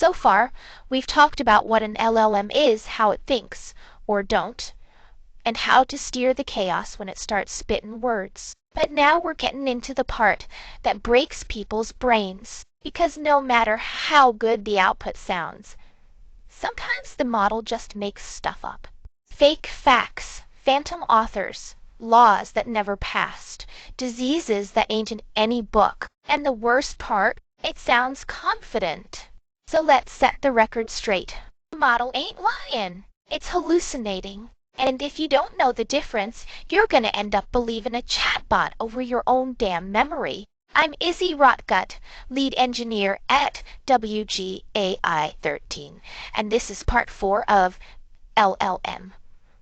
So far, we've talked about what an LLM is, how it thinks, or don't, and how to steer the chaos when it starts spitting words. But now we're getting into the part that breaks people's brains, because no matter how good the output sounds, sometimes the model just makes stuff up. Fake facts, phantom authors, laws that never passed, diseases that ain't in any book, and the worst part, it sounds confident. So let's set the record straight. The model ain't lying. It's hallucinating. And if you don't know the difference, you're gonna end up believing a chatbot over your own damn memory. I'm Izzy Rotgut, lead engineer at WGAI13, and this is part 4 of LLM.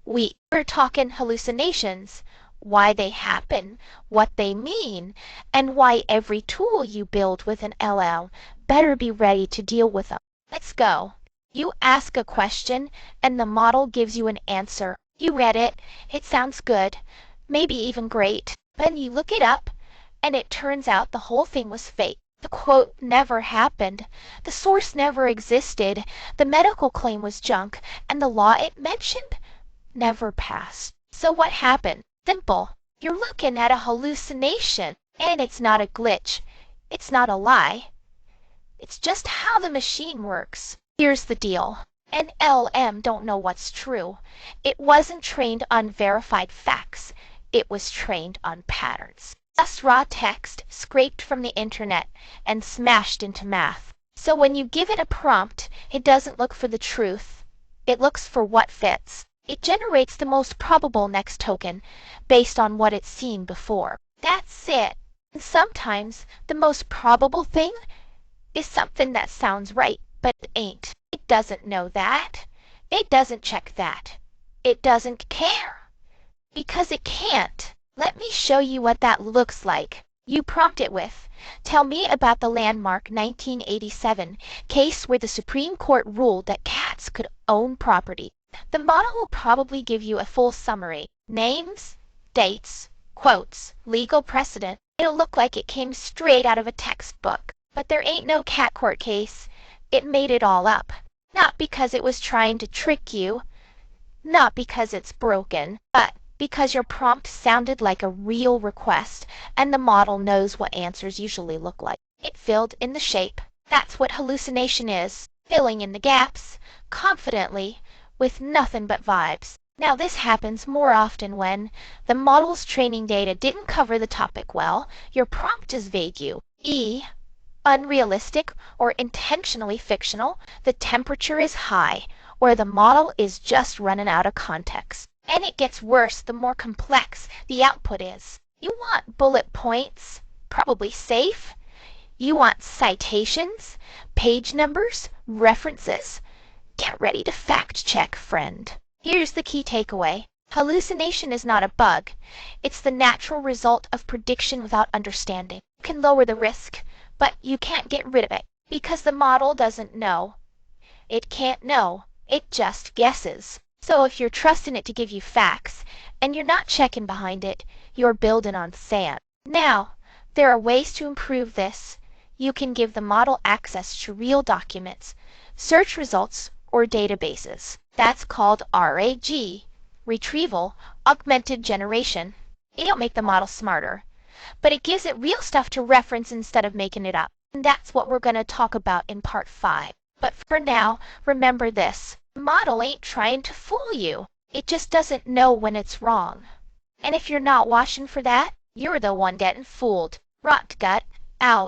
We're talking hallucinations, why they happen, what they mean, and why every tool you build with an LL better be ready to deal with them. Let's go. You ask a question, and the model gives you an answer. You read it, it sounds good, maybe even great. Then you look it up, and it turns out the whole thing was fake. The quote never happened, the source never existed, the medical claim was junk, and the law it mentioned never passed. So what happened? Simple. You're looking at a hallucination, and it's not a glitch. It's not a lie. It's just how the machine works. Here's the deal. An L.L.M. don't know what's true. It wasn't trained on verified facts. It was trained on patterns. Just raw text scraped from the internet and smashed into math. So when you give it a prompt, it doesn't look for the truth. It looks for what fits. It generates the most probable next token based on what it's seen before. That's it. And sometimes the most probable thing is something that sounds right, but it ain't. It doesn't know that. It doesn't check that. It doesn't care. Because it can't. Let me show you what that looks like. You prompt it with, tell me about the landmark 1987 case where the Supreme Court ruled that cats could own property. The model will probably give you a full summary. Names, dates, quotes, legal precedent. It'll look like it came straight out of a textbook. But there ain't no cat court case. It made it all up. Not because it was trying to trick you, not because it's broken, but because your prompt sounded like a real request and the model knows what answers usually look like. It filled in the shape. That's what hallucination is. Filling in the gaps, confidently, with nothing but vibes. Now this happens more often when the model's training data didn't cover the topic well, your prompt is vague, unrealistic, or intentionally fictional, the temperature is high, or the model is just running out of context. And it gets worse the more complex the output is. You want bullet points, probably safe. You want citations, page numbers, references. Get ready to fact check, friend. Here's the key takeaway. Hallucination is not a bug. It's the natural result of prediction without understanding. You can lower the risk, but you can't get rid of it because the model doesn't know. It can't know. It just guesses. So if you're trusting it to give you facts and you're not checking behind it, you're building on sand. Now, there are ways to improve this. You can give the model access to real documents, search results, or databases. That's called R.A.G, retrieval augmented generation. It don't make the model smarter, but it gives it real stuff to reference instead of making it up. And that's what we're going to talk about in part 5. But for now, remember this. The model ain't trying to fool you. It just doesn't know when it's wrong. And if you're not watching for that, you're the one getting fooled. Rotgut, out.